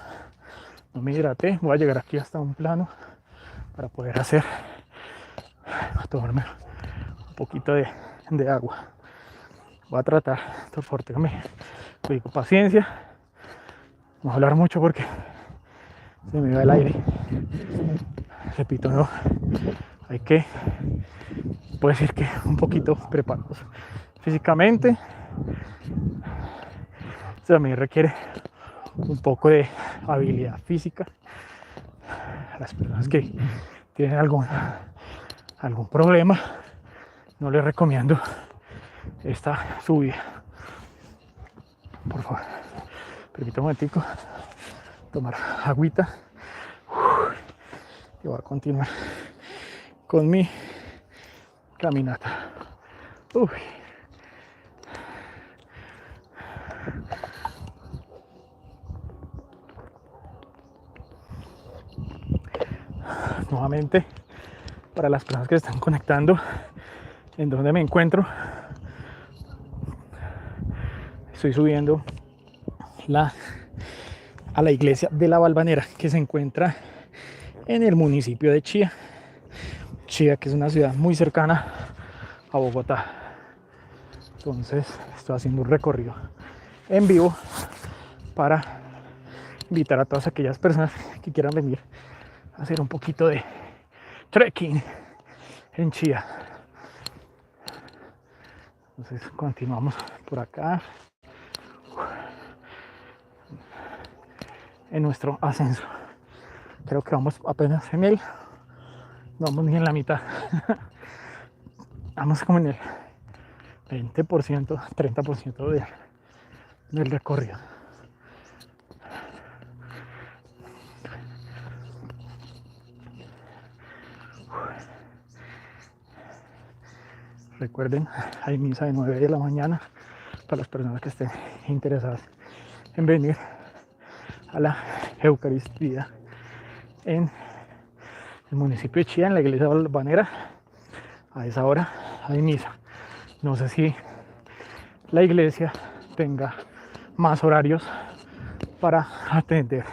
me hidraté, voy a llegar aquí hasta un plano para poder tomarme un poquito de agua. Voy a tratar, por favor, téngame paciencia, no voy a hablar mucho porque se me va el aire. Repito, no, hay que, puedo decir que un poquito preparados físicamente. Eso también requiere un poco de habilidad física. Las personas que tienen algún problema, no les recomiendo esta subida. Por favor, permítame un momentico tomar agüita y voy a continuar con mi caminata. Uy. Nuevamente, para las personas que se están conectando, en donde me encuentro, estoy subiendo a la iglesia de la Valvanera, que se encuentra en el municipio de Chía. Chía, que es una ciudad muy cercana a Bogotá. Entonces estoy haciendo un recorrido en vivo para invitar a todas aquellas personas que quieran venir a hacer un poquito de trekking en Chía. Entonces continuamos por acá en nuestro ascenso. Creo que vamos apenas en él, no vamos ni en la mitad. Vamos como en el 20%, 30% del recorrido. Recuerden, hay misa de 9 de la mañana para las personas que estén interesadas en venir a la Eucaristía en el municipio de Chía, en la iglesia balvanera. A esa hora hay misa. No sé si la iglesia tenga más horarios para atender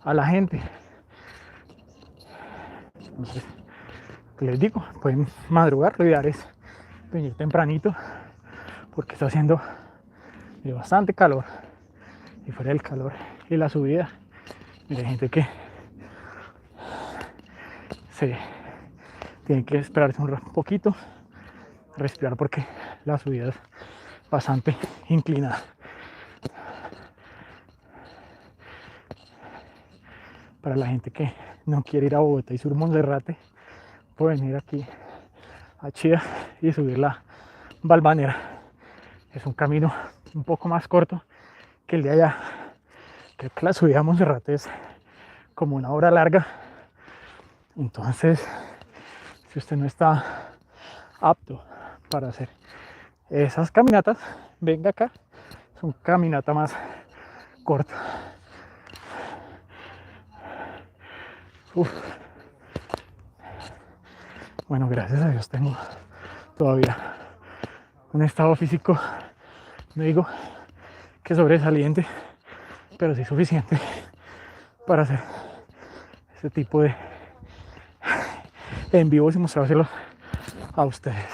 a la gente. Entonces, les digo, pueden madrugar, lo ideal es venir tempranito porque está haciendo bastante calor, y fuera del calor y la subida, hay gente que se tiene que esperarse un poquito, respirar, porque la subida es bastante inclinada. Para la gente que no quiere ir a Bogotá y sur Monserrate, pueden ir aquí a Chía y subir la Balvanera. Es un camino un poco más corto que el de allá. Creo que la subida a Monserrate es como una hora larga. Entonces, si usted no está apto para hacer esas caminatas, venga acá. Es una caminata más corta. Uf. Bueno, gracias a Dios tengo todavía un estado físico, no digo que sobresaliente, pero sí suficiente para hacer ese tipo de en vivos y mostrárselos a ustedes.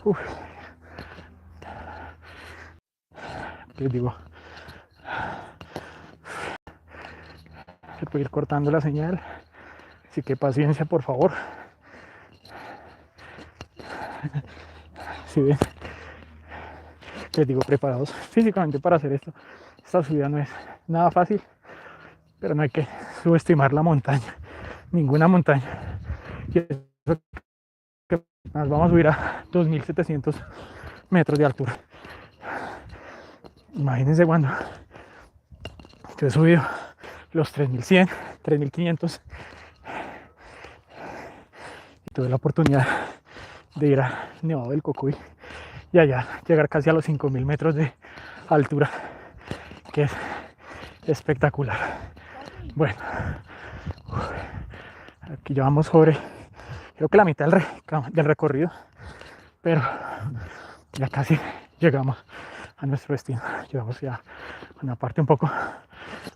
Uf. Les digo, se puede ir cortando la señal, así que paciencia, por favor. Si ven, les digo, preparados físicamente para hacer esto. Esta subida no es nada fácil, pero no hay que subestimar la montaña, ninguna montaña. Y eso que nos vamos a subir a 2.700 metros de altura. Imagínense cuando yo he subido los 3.100, 3.500 y tuve la oportunidad de ir a Nevado del Cocuy y allá llegar casi a los 5.000 metros de altura, que es espectacular. Bueno, aquí llevamos sobre, creo que la mitad del recorrido, pero ya casi llegamos a nuestro destino. Llegamos ya a una parte un poco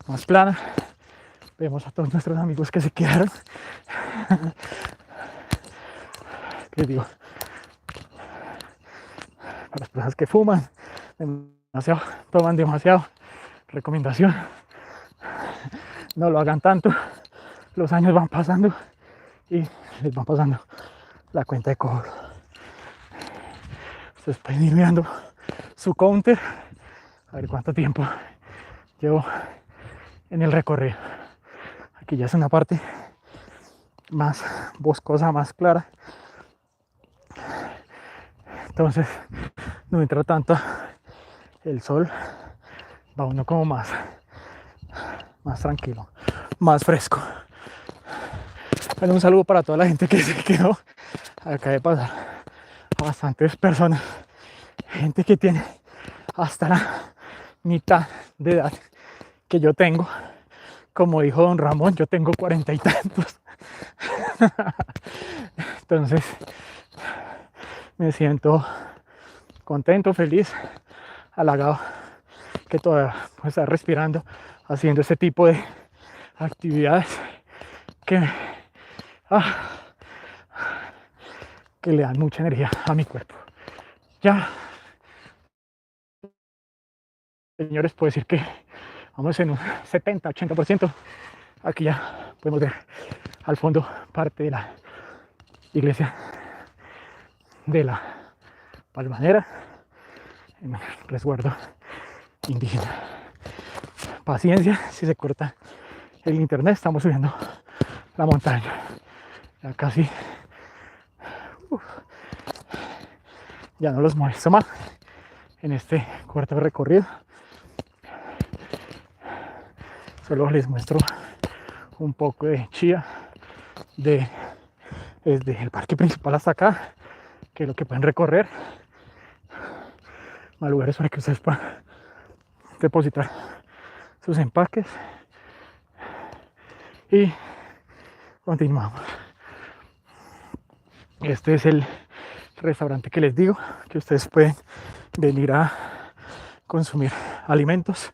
más plana. Vemos a todos nuestros amigos que se quedaron. Les digo, para las personas que fuman demasiado, toman demasiado, recomendación: no lo hagan tanto. Los años van pasando y les van pasando la cuenta de cobro. Ustedes pueden ir mirando su counter, a ver cuánto tiempo llevo en el recorrido. Aquí ya es una parte más boscosa, más clara, entonces no entra tanto el sol, va uno como más tranquilo, más fresco. Bueno, un saludo para toda la gente que se quedó. Acá de pasar a bastantes personas, gente que tiene hasta la mitad de edad que yo tengo. Como dijo don Ramón, yo tengo 40 y tantos. Entonces me siento contento, feliz, halagado que todavía pues, está respirando, haciendo este tipo de actividades que le dan mucha energía a mi cuerpo. Ya, señores, puedo decir que vamos en un 70-80%. Aquí ya podemos ver al fondo parte de la iglesia de la Balvanera, en el resguardo indígena. Paciencia, si se corta el internet, estamos subiendo la montaña. Ya casi. Uf, ya no los molesto más en este corto recorrido. Solo les muestro un poco de Chía desde el parque principal hasta acá, que es lo que pueden recorrer. Más lugares para que ustedes puedan depositar sus empaques. Y continuamos. Este es el restaurante que les digo, que ustedes pueden venir a consumir alimentos.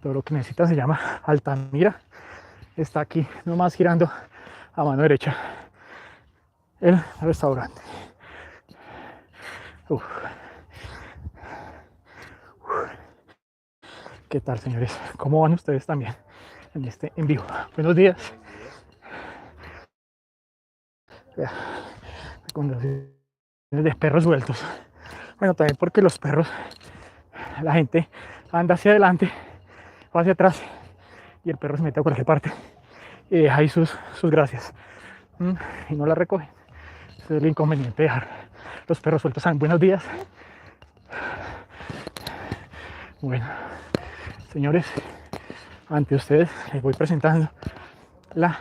Todo lo que necesitan se llama Altamira. Está aquí nomás girando a mano derecha el restaurante. Uf. ¿Qué tal, señores? ¿Cómo van ustedes también en este en vivo? Buenos días. Recomendaciones de perros sueltos. Bueno, también porque los perros, la gente anda hacia adelante o hacia atrás y el perro se mete a cualquier parte y deja ahí sus gracias y no la recoge. Ese es el inconveniente de dejar los perros sueltos. Buenos días. Bueno, señores, ante ustedes les voy presentando la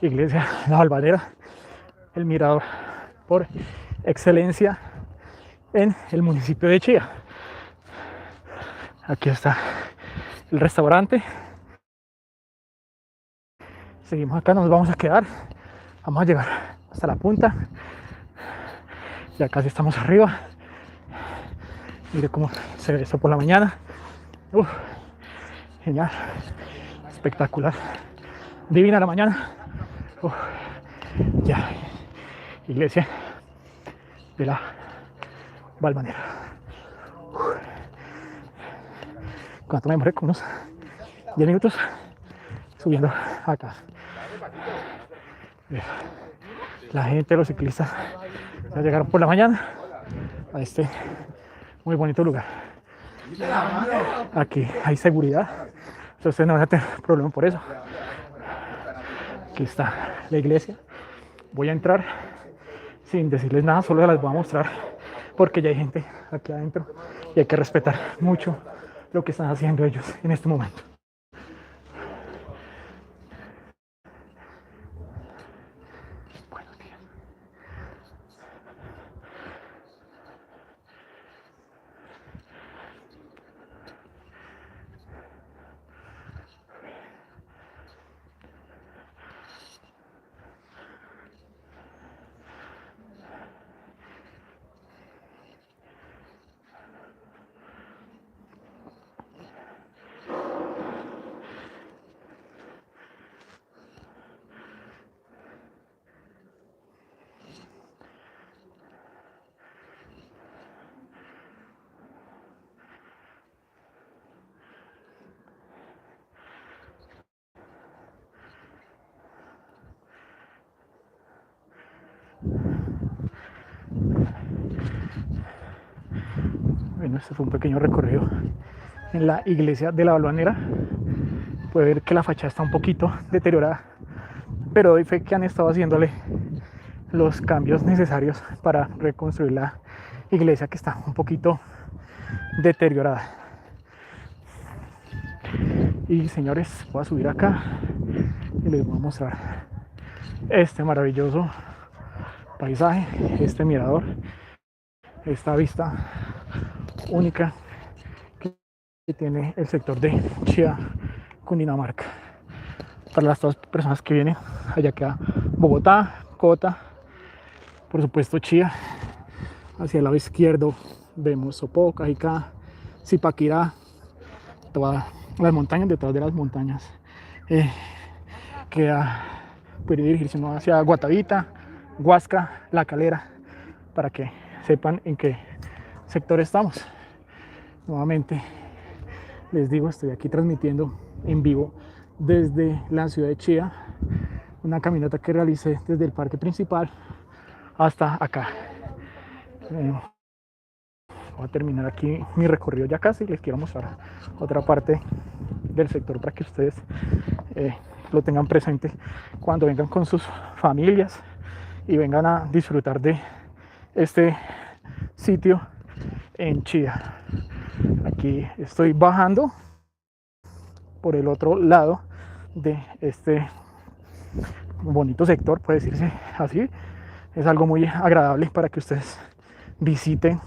iglesia La Valvanera, el mirador por excelencia en el municipio de Chía. Aquí está el restaurante. Seguimos acá, nos vamos a quedar. Vamos a llegar hasta la punta. Ya casi estamos arriba. Mire cómo se ve eso por la mañana. Uf, genial, espectacular, divina la mañana. Uf, ya, iglesia de la Valvanera. ¿Cuánto me demoré? Como unos 10 minutos subiendo acá. La gente, los ciclistas ya llegaron por la mañana a este muy bonito lugar. Aquí hay seguridad, entonces no van a tener problema por eso. Aquí está la iglesia. Voy a entrar sin decirles nada, solo las voy a mostrar porque ya hay gente aquí adentro y hay que respetar mucho lo que están haciendo ellos en este momento. Buenos días. Bueno, este fue un pequeño recorrido en la iglesia de la Valvanera. Puede ver que la fachada está un poquito deteriorada, pero doy fe que han estado haciéndole los cambios necesarios para reconstruir la iglesia, que está un poquito deteriorada. Y señores, voy a subir acá y les voy a mostrar este maravilloso paisaje, este mirador, esta vista única que tiene el sector de Chía, Cundinamarca. Para las todas personas que vienen, allá queda Bogotá, Cota, por supuesto Chía. Hacia el lado izquierdo vemos Sopó, Cajicá, Zipaquirá, todas las montañas. Detrás de las montañas puede dirigirse uno hacia Guatavita, Huasca, La Calera, para que sepan en qué sector estamos. Nuevamente les digo, estoy aquí transmitiendo en vivo desde la ciudad de Chía, una caminata que realicé desde el parque principal hasta acá. Voy a terminar aquí mi recorrido ya casi. Les quiero mostrar otra parte del sector para que ustedes lo tengan presente cuando vengan con sus familias y vengan a disfrutar de este sitio en Chía. Aquí estoy bajando por el otro lado de este bonito sector, puede decirse así. Es algo muy agradable para que ustedes visiten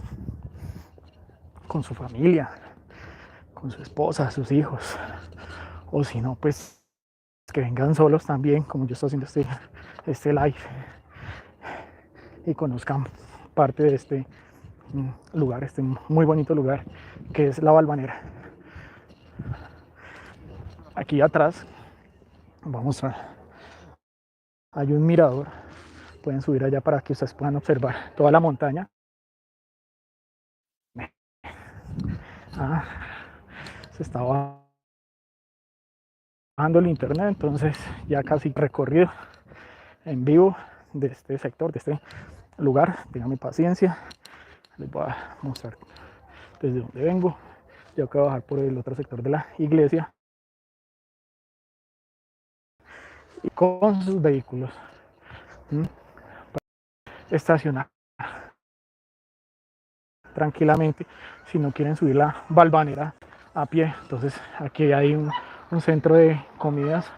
con su familia, con su esposa, sus hijos, o si no, pues que vengan solos también, como yo estoy haciendo este live, y conozcan parte de este lugar, este muy bonito lugar que es La Balvanera. Aquí atrás vamos a, hay un mirador, pueden subir allá para que ustedes puedan observar toda la montaña. Se está bajando el internet, entonces ya casi recorrido en vivo de este sector, de este lugar. Tengan paciencia, les voy a mostrar desde donde vengo. Yo acabo de bajar por el otro sector de la iglesia y con sus vehículos estacionar tranquilamente si no quieren subir la Balvanera a pie. Entonces aquí hay un centro de comidas,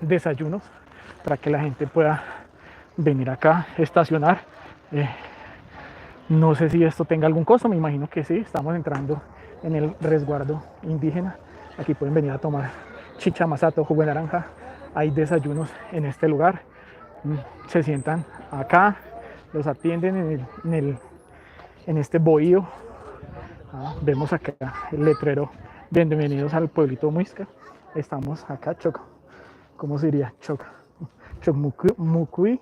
desayunos, para que la gente pueda venir acá, estacionar. No sé si esto tenga algún costo, me imagino que sí. Estamos entrando en el resguardo indígena. Aquí pueden venir a tomar chicha, masato, jugo de naranja. Hay desayunos en este lugar. Se sientan acá, los atienden en este bohío. Vemos acá el letrero: bienvenidos al pueblito Muisca. Estamos acá, ¿cómo se diría? Chocmucuy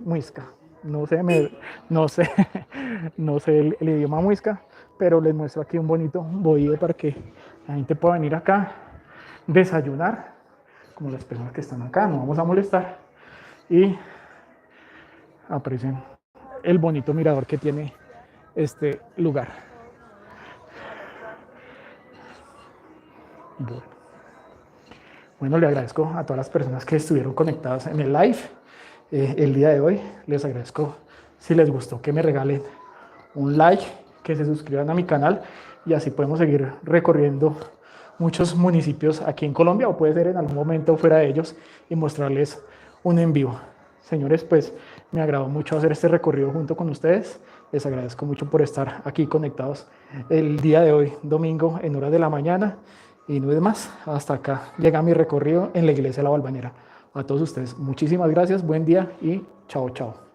Muisca. No sé el idioma muisca, pero les muestro aquí un bonito bohío para que la gente pueda venir acá, desayunar, como las personas que están acá, no vamos a molestar, y aprecien el bonito mirador que tiene este lugar. Bueno, le agradezco a todas las personas que estuvieron conectadas en el live el día de hoy. Les agradezco, si les gustó, que me regalen un like, que se suscriban a mi canal, y así podemos seguir recorriendo muchos municipios aquí en Colombia, o puede ser en algún momento fuera de ellos, y mostrarles un en vivo. Señores, pues me agradó mucho hacer este recorrido junto con ustedes. Les agradezco mucho por estar aquí conectados el día de hoy, domingo, en horas de la mañana. Y no es más, hasta acá llega mi recorrido en la iglesia de La Balvanera. A todos ustedes, muchísimas gracias, buen día y chao, chao.